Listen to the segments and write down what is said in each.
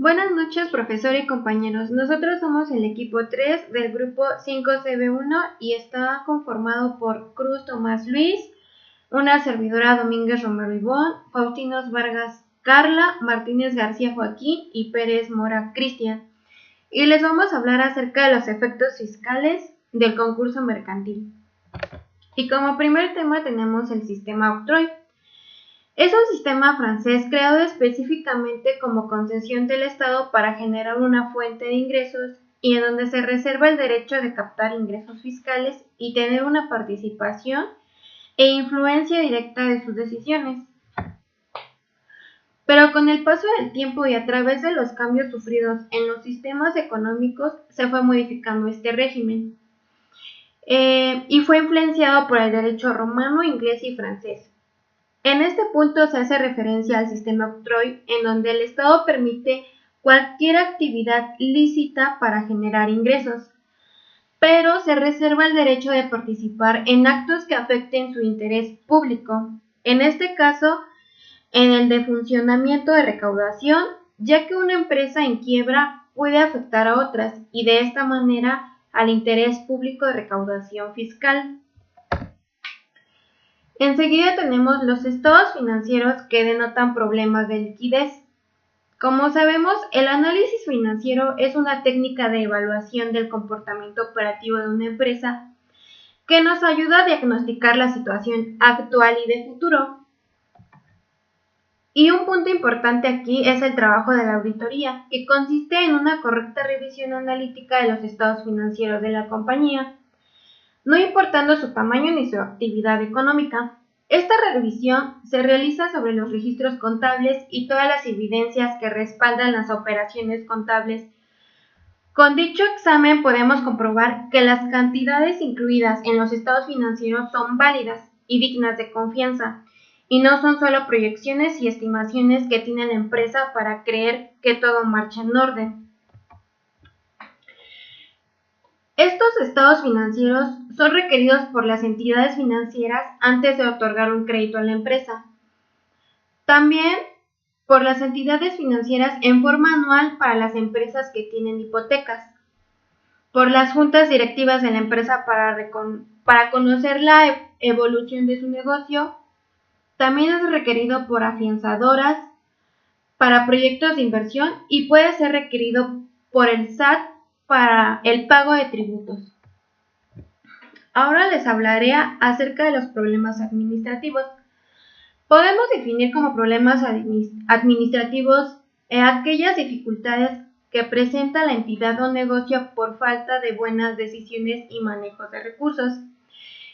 Buenas noches, profesor y compañeros. Nosotros somos el equipo 3 del grupo 5CB1 y está conformado por Cruz Tomás Luis, una servidora Domínguez Romero Ivón, Faustinos Vargas Carla, Martínez García Joaquín y Pérez Mora Cristian. Y les vamos a hablar acerca de los efectos fiscales del concurso mercantil. Y como primer tema tenemos el sistema octroi. Es un sistema francés creado específicamente como concesión del Estado para generar una fuente de ingresos y en donde se reserva el derecho de captar ingresos fiscales y tener una participación e influencia directa de sus decisiones. Pero con el paso del tiempo y a través de los cambios sufridos en los sistemas económicos se fue modificando este régimen y fue influenciado por el derecho romano, inglés y francés. En este punto se hace referencia al sistema octroi, en donde el Estado permite cualquier actividad lícita para generar ingresos, pero se reserva el derecho de participar en actos que afecten su interés público, en este caso, en el de funcionamiento de recaudación, ya que una empresa en quiebra puede afectar a otras y de esta manera al interés público de recaudación fiscal. Enseguida tenemos los estados financieros que denotan problemas de liquidez. Como sabemos, el análisis financiero es una técnica de evaluación del comportamiento operativo de una empresa que nos ayuda a diagnosticar la situación actual y de futuro. Y un punto importante aquí es el trabajo de la auditoría, que consiste en una correcta revisión analítica de los estados financieros de la compañía, no importando su tamaño ni su actividad económica. Esta revisión se realiza sobre los registros contables y todas las evidencias que respaldan las operaciones contables. Con dicho examen podemos comprobar que las cantidades incluidas en los estados financieros son válidas y dignas de confianza, y no son solo proyecciones y estimaciones que tiene la empresa para creer que todo marcha en orden. Estos estados financieros son requeridos por las entidades financieras antes de otorgar un crédito a la empresa. También por las entidades financieras en forma anual para las empresas que tienen hipotecas. Por las juntas directivas de la empresa para conocer la evolución de su negocio. También es requerido por afianzadoras para proyectos de inversión y puede ser requerido por el SAT para el pago de tributos. Ahora les hablaré acerca de los problemas administrativos. Podemos definir como problemas administrativos aquellas dificultades que presenta la entidad o negocio por falta de buenas decisiones y manejos de recursos.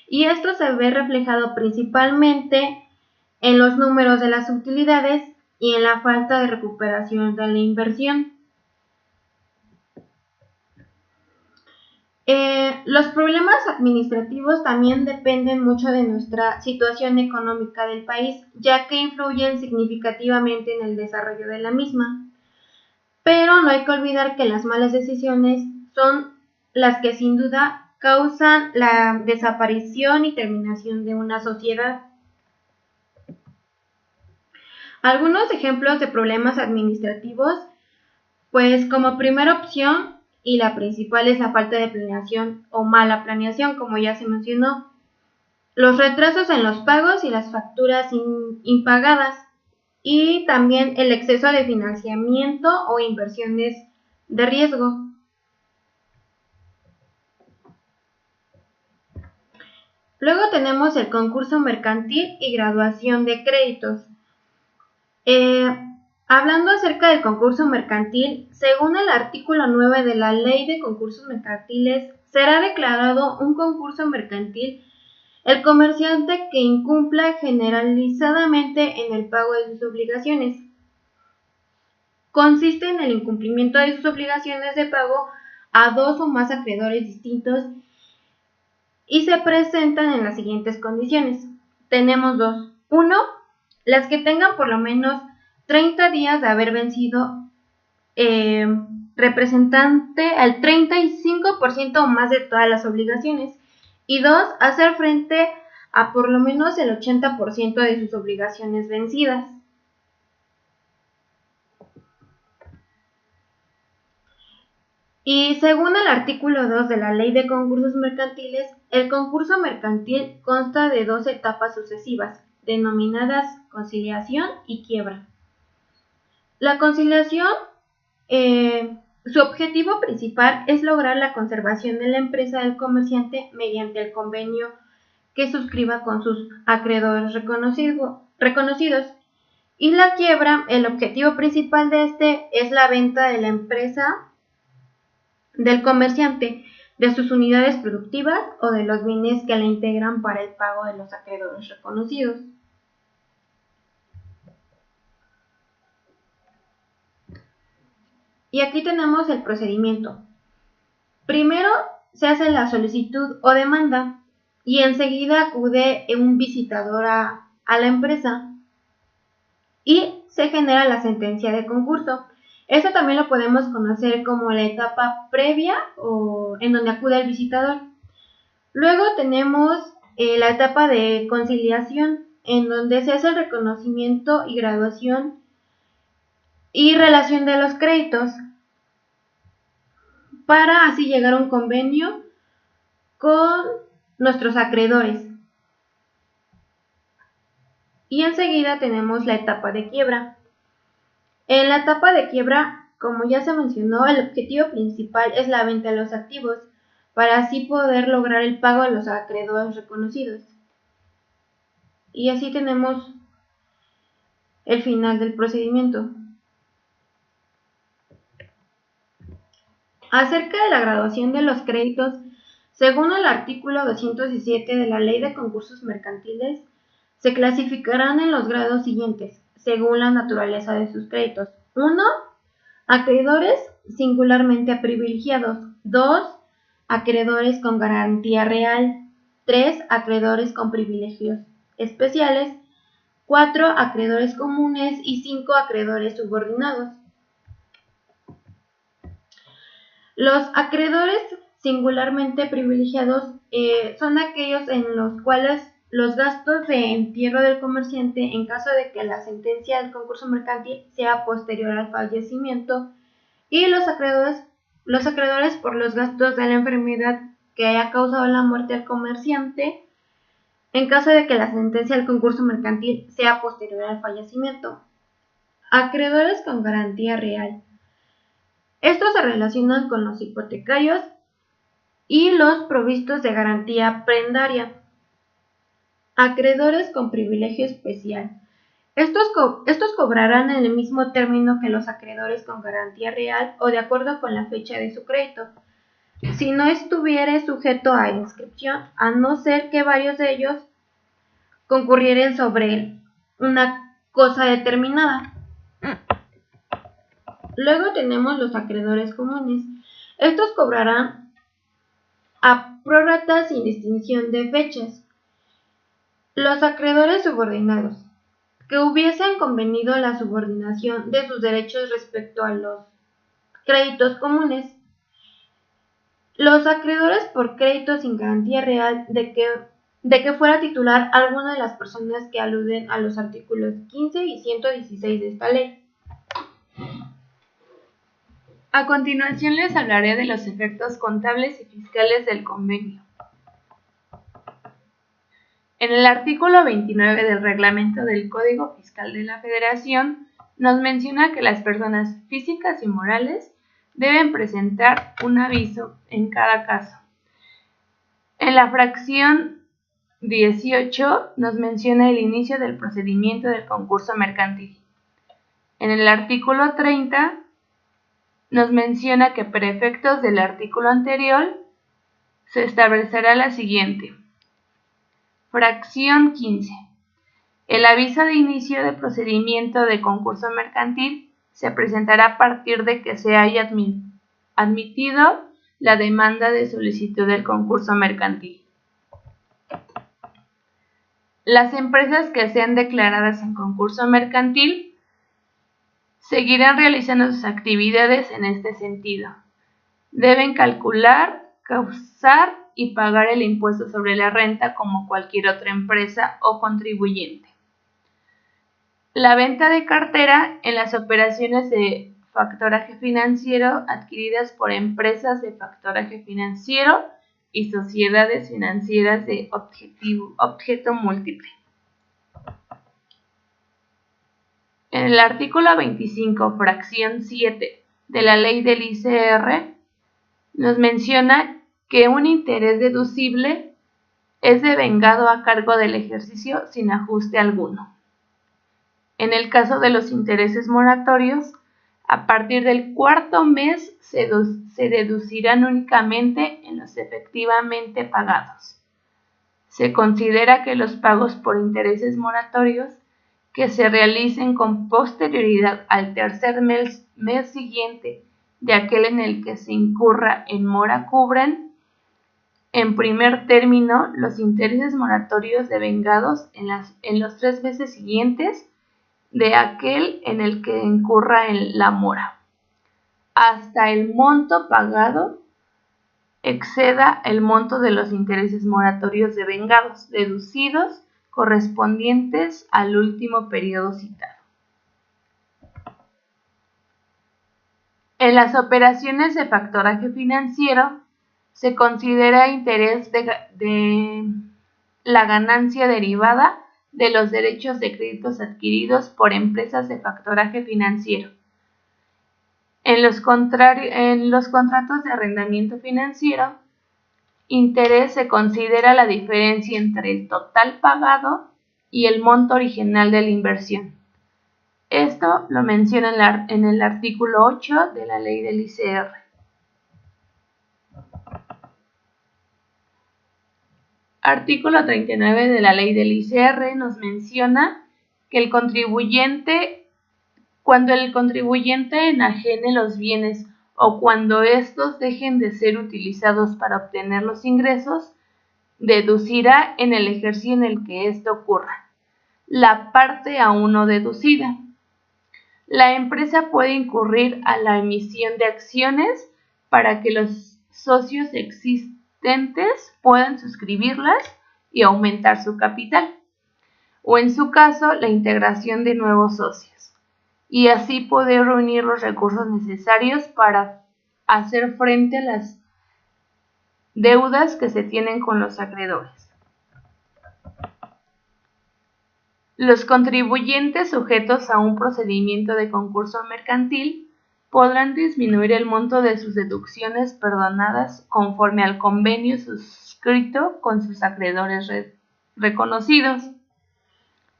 Y esto se ve reflejado principalmente en los números de las utilidades y en la falta de recuperación de la inversión. Los problemas administrativos también dependen mucho de nuestra situación económica del país, ya que influyen significativamente en el desarrollo de la misma. Pero no hay que olvidar que las malas decisiones son las que sin duda causan la desaparición y terminación de una sociedad. Algunos ejemplos de problemas administrativos, pues como primera opción, y la principal es la falta de planeación o mala planeación, como ya se mencionó, los retrasos en los pagos y las facturas impagadas, y también el exceso de financiamiento o inversiones de riesgo. Luego tenemos el concurso mercantil y graduación de créditos. Hablando acerca del concurso mercantil, según el artículo 9 de la Ley de Concursos Mercantiles, será declarado un concurso mercantil el comerciante que incumpla generalizadamente en el pago de sus obligaciones. Consiste en el incumplimiento de sus obligaciones de pago a dos o más acreedores distintos y se presentan en las siguientes condiciones. Tenemos dos. 1. Las que tengan por lo menos 30 días de haber vencido representante al 35% o más de todas las obligaciones. Y 2. Hacer frente a por lo menos el 80% de sus obligaciones vencidas. Y según el artículo 2 de la Ley de Concursos Mercantiles, el concurso mercantil consta de 2 etapas sucesivas, denominadas conciliación y quiebra. La conciliación, su objetivo principal es lograr la conservación de la empresa del comerciante mediante el convenio que suscriba con sus acreedores reconocidos. Y la quiebra, el objetivo principal de este es la venta de la empresa del comerciante, de sus unidades productivas o de los bienes que la integran para el pago de los acreedores reconocidos. Y aquí tenemos el procedimiento. Primero se hace la solicitud o demanda y enseguida acude un visitador a la empresa y se genera la sentencia de concurso. Esto también lo podemos conocer como la etapa previa o en donde acude el visitador. Luego tenemos la etapa de conciliación, en donde se hace el reconocimiento y graduación y relación de los créditos para así llegar a un convenio con nuestros acreedores. Y enseguida tenemos la etapa de quiebra. En la etapa de quiebra, como ya se mencionó, el objetivo principal es la venta de los activos, para así poder lograr el pago de los acreedores reconocidos. Y así tenemos el final del procedimiento. Acerca de la graduación de los créditos, según el artículo 217 de la Ley de Concursos Mercantiles, se clasificarán en los grados siguientes, según la naturaleza de sus créditos. 1. Acreedores singularmente privilegiados. 2. Acreedores con garantía real. 3. Acreedores con privilegios especiales. 4. Acreedores comunes. Y 5. Acreedores subordinados. Los acreedores singularmente privilegiados son aquellos en los cuales los gastos de entierro del comerciante, en caso de que la sentencia del concurso mercantil sea posterior al fallecimiento, y los acreedores por los gastos de la enfermedad que haya causado la muerte al comerciante, en caso de que la sentencia del concurso mercantil sea posterior al fallecimiento. Acreedores con garantía real. Estos se relacionan con los hipotecarios y los provistos de garantía prendaria. Acreedores con privilegio especial. Estos cobrarán en el mismo término que los acreedores con garantía real o de acuerdo con la fecha de su crédito, si no estuviere sujeto a inscripción, a no ser que varios de ellos concurrieren sobre una cosa determinada. Luego tenemos los acreedores comunes. Estos cobrarán a prorata sin distinción de fechas. Los acreedores subordinados, que hubiesen convenido la subordinación de sus derechos respecto a los créditos comunes. Los acreedores por crédito sin garantía real de que fuera titular alguna de las personas que aluden a los artículos 15 y 116 de esta ley. A continuación les hablaré de los efectos contables y fiscales del convenio. En el artículo 29 del Reglamento del Código Fiscal de la Federación nos menciona que las personas físicas y morales deben presentar un aviso en cada caso. En la fracción 18 nos menciona el inicio del procedimiento del concurso mercantil. En el artículo 30 nos menciona que por efectos del artículo anterior se establecerá la siguiente. Fracción 15. El aviso de inicio de procedimiento de concurso mercantil se presentará a partir de que se haya admitido la demanda de solicitud del concurso mercantil. Las empresas que sean declaradas en concurso mercantil seguirán realizando sus actividades en este sentido. Deben calcular, causar y pagar el impuesto sobre la renta como cualquier otra empresa o contribuyente. La venta de cartera en las operaciones de factoraje financiero adquiridas por empresas de factoraje financiero y sociedades financieras de objeto múltiple. En el artículo 25, fracción 7 de la ley del ICR, nos menciona que un interés deducible es devengado a cargo del ejercicio sin ajuste alguno. En el caso de los intereses moratorios, a partir del cuarto mes se deducirán únicamente en los efectivamente pagados. Se considera que los pagos por intereses moratorios que se realicen con posterioridad al tercer mes siguiente de aquel en el que se incurra en mora cubren, en primer término, los intereses moratorios devengados en los 3 meses siguientes de aquel en el que incurra en la mora, hasta el monto pagado exceda el monto de los intereses moratorios devengados, deducidos, correspondientes al último periodo citado. En las operaciones de factoraje financiero se considera interés de la ganancia derivada de los derechos de créditos adquiridos por empresas de factoraje financiero. En los contratos de arrendamiento financiero, interés se considera la diferencia entre el total pagado y el monto original de la inversión. Esto lo menciona en el artículo 8 de la ley del ICR. Artículo 39 de la ley del ICR nos menciona que cuando el contribuyente enajene los bienes o cuando estos dejen de ser utilizados para obtener los ingresos, deducirá en el ejercicio en el que esto ocurra la parte aún no deducida. La empresa puede incurrir a la emisión de acciones para que los socios existentes puedan suscribirlas y aumentar su capital, o en su caso la integración de nuevos socios, y así poder reunir los recursos necesarios para hacer frente a las deudas que se tienen con los acreedores. Los contribuyentes sujetos a un procedimiento de concurso mercantil podrán disminuir el monto de sus deducciones perdonadas conforme al convenio suscrito con sus acreedores reconocidos.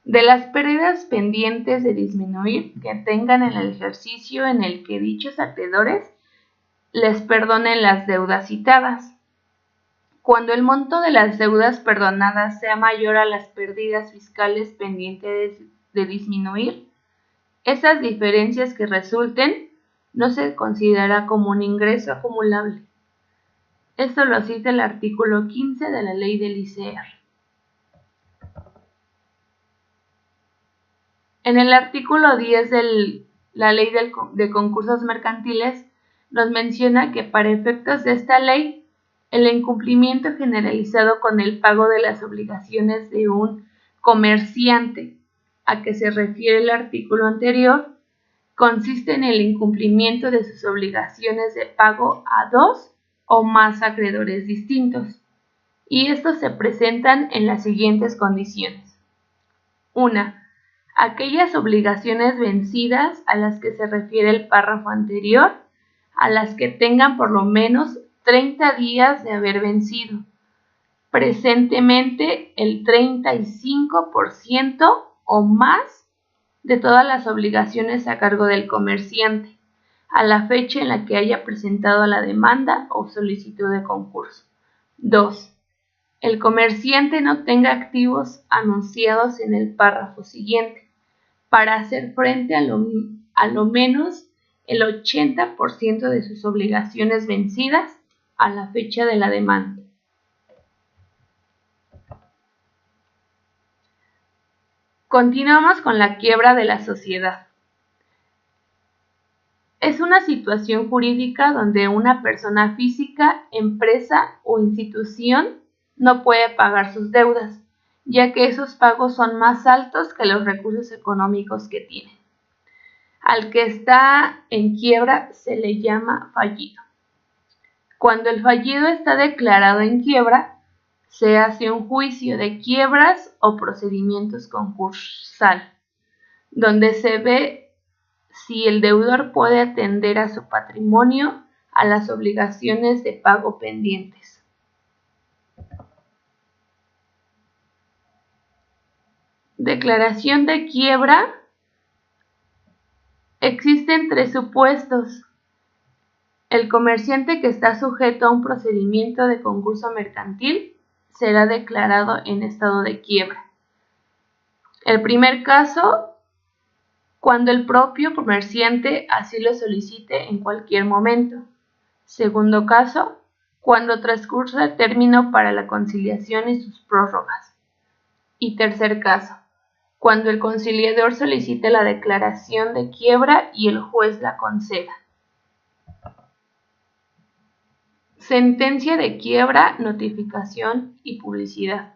De las pérdidas pendientes de disminuir que tengan en el ejercicio en el que dichos acreedores les perdonen las deudas citadas. Cuando el monto de las deudas perdonadas sea mayor a las pérdidas fiscales pendientes de disminuir, esas diferencias que resulten no se considerará como un ingreso acumulable. Esto lo cita el artículo 15 de la ley del ICR. En el artículo 10 de la ley de concursos mercantiles nos menciona que para efectos de esta ley, el incumplimiento generalizado con el pago de las obligaciones de un comerciante, a que se refiere el artículo anterior, consiste en el incumplimiento de sus obligaciones de pago a 2 o más acreedores distintos, y estos se presentan en las siguientes condiciones. 1. Aquellas obligaciones vencidas a las que se refiere el párrafo anterior, a las que tengan por lo menos 30 días de haber vencido, presentemente el 35% o más de todas las obligaciones a cargo del comerciante, a la fecha en la que haya presentado la demanda o solicitud de concurso. 2. El comerciante no tenga activos anunciados en el párrafo siguiente, para hacer frente a lo menos el 80% de sus obligaciones vencidas a la fecha de la demanda. Continuamos con la quiebra de la sociedad. Es una situación jurídica donde una persona física, empresa o institución no puede pagar sus deudas, ya que esos pagos son más altos que los recursos económicos que tienen. Al que está en quiebra se le llama fallido. Cuando el fallido está declarado en quiebra, se hace un juicio de quiebras o procedimientos concursal, donde se ve si el deudor puede atender a su patrimonio a las obligaciones de pago pendientes. Declaración de quiebra. Existen tres supuestos. El comerciante que está sujeto a un procedimiento de concurso mercantil será declarado en estado de quiebra. El primer caso, cuando el propio comerciante así lo solicite en cualquier momento. Segundo caso, cuando transcurra el término para la conciliación y sus prórrogas. Y tercer caso, cuando el conciliador solicite la declaración de quiebra y el juez la conceda. Sentencia de quiebra, notificación y publicidad.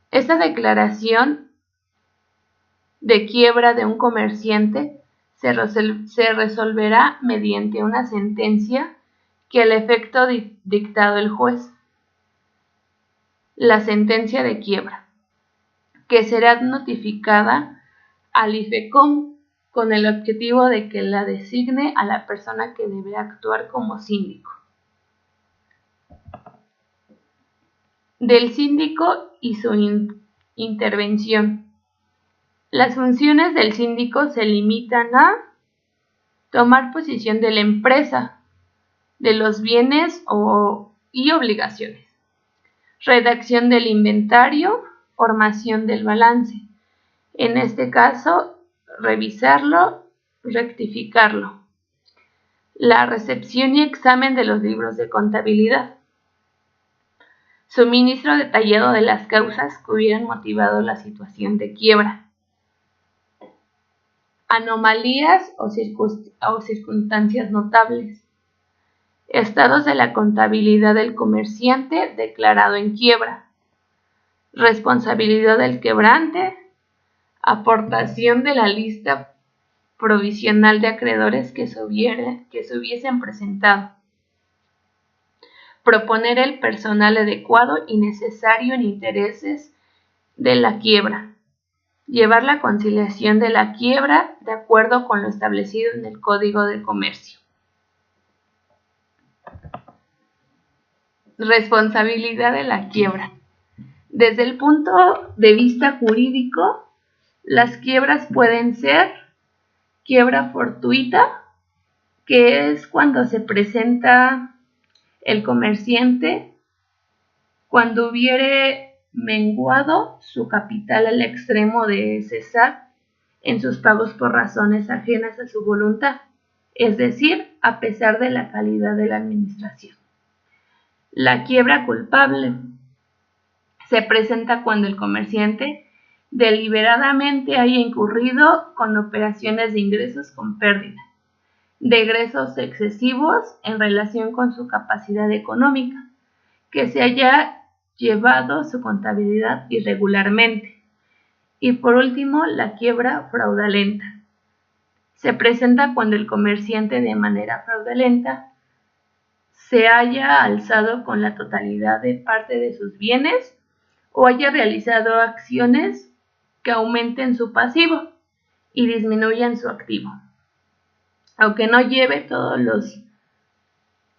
Esta declaración de quiebra de un comerciante se resolverá mediante una sentencia que al efecto dictado el juez. La sentencia de quiebra, que será notificada al IFECOM con el objetivo de que la designe a la persona que deberá actuar como síndico. Del síndico y su intervención. Las funciones del síndico se limitan a tomar posesión de la empresa, de los bienes y obligaciones, redacción del inventario, formación del balance. En este caso, revisarlo, rectificarlo. La recepción y examen de los libros de contabilidad. Suministro detallado de las causas que hubieran motivado la situación de quiebra. Anomalías o circunstancias notables. Estados de la contabilidad del comerciante declarado en quiebra. Responsabilidad del quebrante. Aportación de la lista provisional de acreedores que se hubiesen presentado. Proponer el personal adecuado y necesario en intereses de la quiebra. Llevar la conciliación de la quiebra de acuerdo con lo establecido en el Código de Comercio. Responsabilidad de la quiebra. Desde el punto de vista jurídico, las quiebras pueden ser quiebra fortuita, que es cuando se presenta el comerciante cuando hubiere menguado su capital al extremo de cesar en sus pagos por razones ajenas a su voluntad, es decir, a pesar de la calidad de la administración. La quiebra culpable se presenta cuando el comerciante deliberadamente haya incurrido con operaciones de ingresos con pérdida, de egresos excesivos en relación con su capacidad económica, que se haya llevado su contabilidad irregularmente. Y por último, la quiebra fraudulenta. Se presenta cuando el comerciante de manera fraudulenta se haya alzado con la totalidad de parte de sus bienes o haya realizado acciones que aumenten su pasivo y disminuyan su activo, aunque no lleve todas las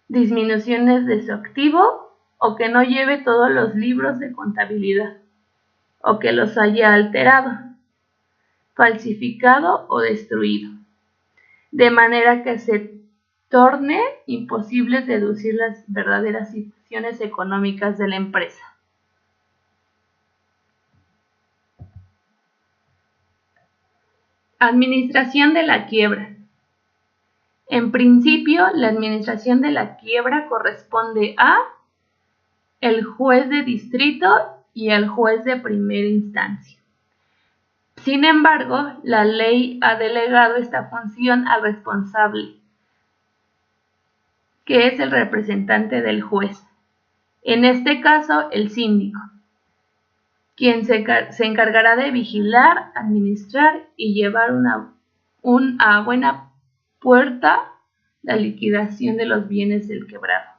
disminuciones de su activo o que no lleve todos los libros de contabilidad, o que los haya alterado, falsificado o destruido, de manera que se torne imposible deducir las verdaderas situaciones económicas de la empresa. Administración de la quiebra. En principio, la administración de la quiebra corresponde a el juez de distrito y el juez de primera instancia. Sin embargo, la ley ha delegado esta función al responsable, que es el representante del juez, en este caso el síndico, quien se encargará de vigilar, administrar y llevar una a buena puerta la liquidación de los bienes del quebrado.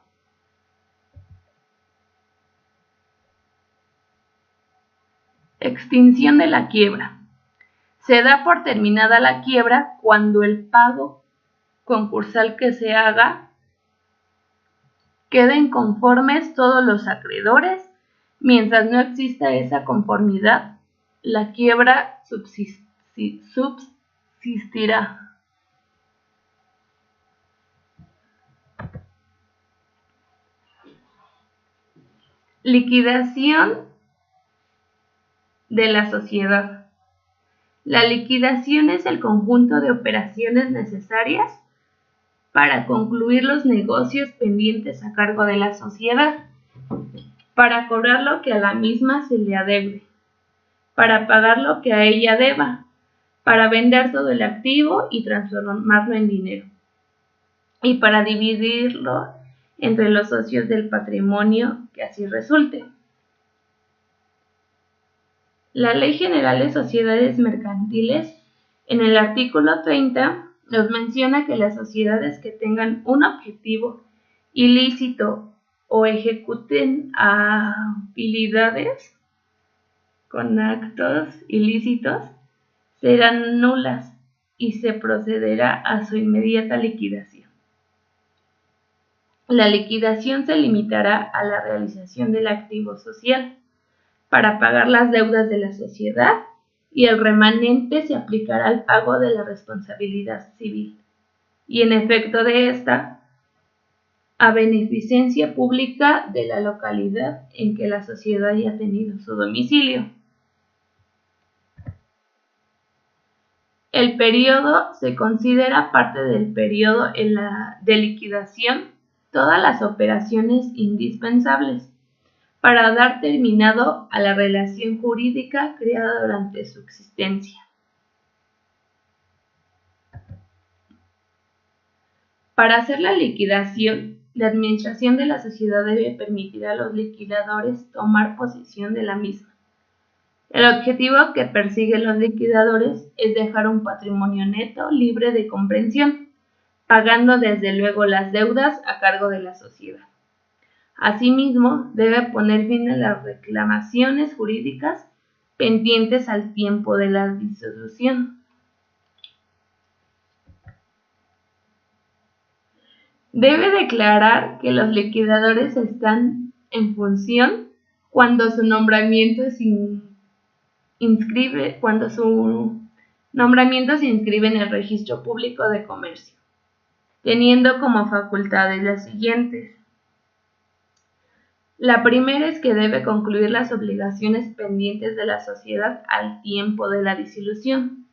Extinción de la quiebra. Se da por terminada la quiebra cuando el pago concursal que se haga queden conformes todos los acreedores. Mientras no exista esa conformidad, la quiebra subsistirá. Liquidación de la sociedad. La liquidación es el conjunto de operaciones necesarias para concluir los negocios pendientes a cargo de la sociedad, para cobrar lo que a la misma se le adeude, para pagar lo que a ella deba, para vender todo el activo y transformarlo en dinero, y para dividirlo entre los socios del patrimonio que así resulte. La Ley General de Sociedades Mercantiles, en el artículo 30, nos menciona que las sociedades que tengan un objetivo ilícito o ejecuten habilidades con actos ilícitos serán nulas y se procederá a su inmediata liquidación. La liquidación se limitará a la realización del activo social para pagar las deudas de la sociedad y el remanente se aplicará al pago de la responsabilidad civil y en efecto de esta a beneficencia pública de la localidad en que la sociedad haya tenido su domicilio. El periodo se considera parte del periodo de liquidación todas las operaciones indispensables para dar terminado a la relación jurídica creada durante su existencia. Para hacer la liquidación, la administración de la sociedad debe permitir a los liquidadores tomar posesión de la misma. El objetivo que persiguen los liquidadores es dejar un patrimonio neto libre de comprensión, pagando desde luego las deudas a cargo de la sociedad. Asimismo, debe poner fin a las reclamaciones jurídicas pendientes al tiempo de la disolución. Debe declarar que los liquidadores están en función cuando su nombramiento se inscribe en el Registro Público de Comercio, teniendo como facultades las siguientes. La primera es que debe concluir las obligaciones pendientes de la sociedad al tiempo de la disolución.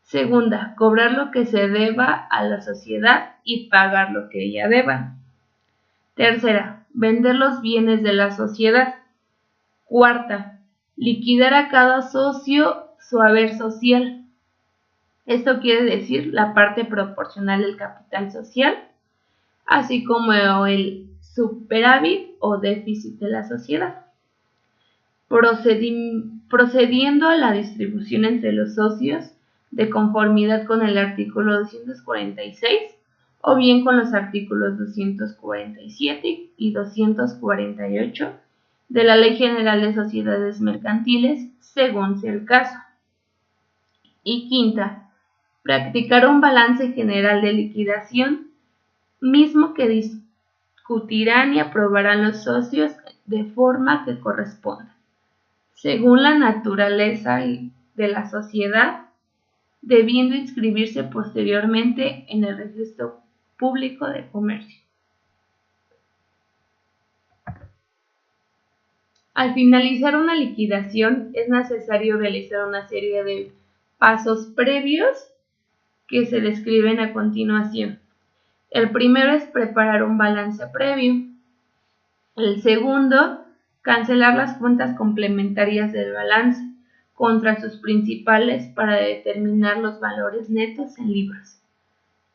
Segunda, cobrar lo que se deba a la sociedad y pagar lo que ella deba. Tercera, vender los bienes de la sociedad. Cuarta, liquidar a cada socio su haber social. Esto quiere decir la parte proporcional del capital social, así como el superávit o déficit de la sociedad, procediendo a la distribución entre los socios de conformidad con el artículo 246 o bien con los artículos 247 y 248 de la Ley General de Sociedades Mercantiles, según sea el caso. Y quinta, practicar un balance general de liquidación, mismo que discutirán y aprobarán los socios de forma que corresponda, según la naturaleza de la sociedad, debiendo inscribirse posteriormente en el Registro Público de Comercio. Al finalizar una liquidación es necesario realizar una serie de pasos previos que se describen a continuación. El primero es preparar un balance previo. El segundo, cancelar las cuentas complementarias del balance contra sus principales para determinar los valores netos en libras.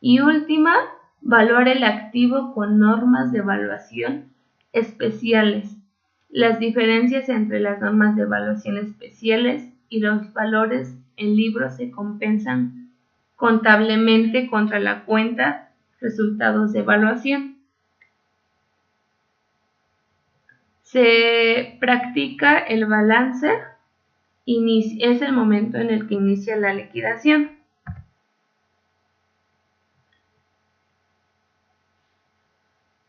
Y última, evaluar el activo con normas de evaluación especiales. Las diferencias entre las normas de evaluación especiales y los valores en libros se compensan contablemente contra la cuenta resultados de evaluación. Se practica el balance, es el momento en el que inicia la liquidación.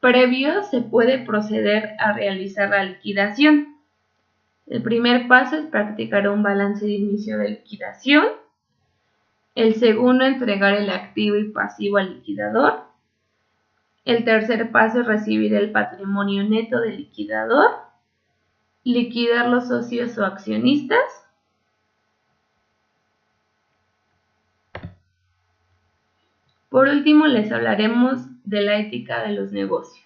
Previo se puede proceder a realizar la liquidación. El primer paso es practicar un balance de inicio de liquidación. El segundo, entregar el activo y pasivo al liquidador. El tercer paso es recibir el patrimonio neto del liquidador. Liquidar los socios o accionistas. Por último, les hablaremos de la ética de los negocios.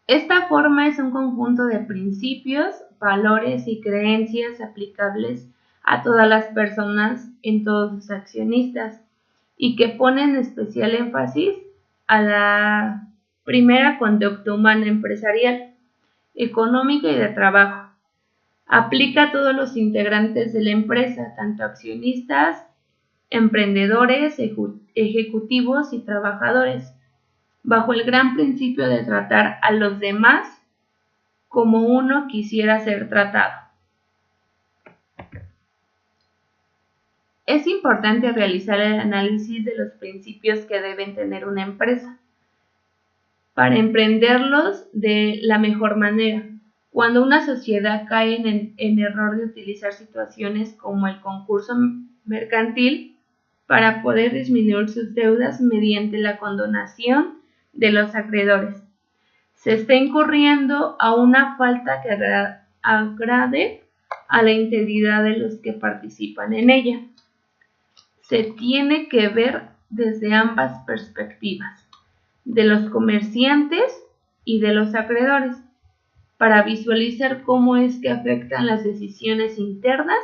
Esta forma es un conjunto de principios, valores y creencias aplicables a todas las personas en todos sus accionistas y que ponen especial énfasis a la primera conducta humana empresarial, económica y de trabajo. Aplica a todos los integrantes de la empresa, tanto accionistas, emprendedores, ejecutivos y trabajadores, bajo el gran principio de tratar a los demás como uno quisiera ser tratado. Es importante realizar el análisis de los principios que deben tener una empresa para emprenderlos de la mejor manera. Cuando una sociedad cae en error de utilizar situaciones como el concurso mercantil para poder disminuir sus deudas mediante la condonación de los acreedores, se está incurriendo a una falta que agrade a la integridad de los que participan en ella. Se tiene que ver desde ambas perspectivas, de los comerciantes y de los acreedores, para visualizar cómo es que afectan las decisiones internas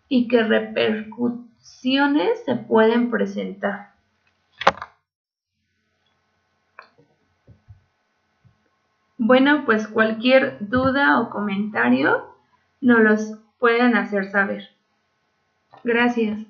y qué repercusiones se pueden presentar. Bueno, pues cualquier duda o comentario nos los pueden hacer saber. Gracias.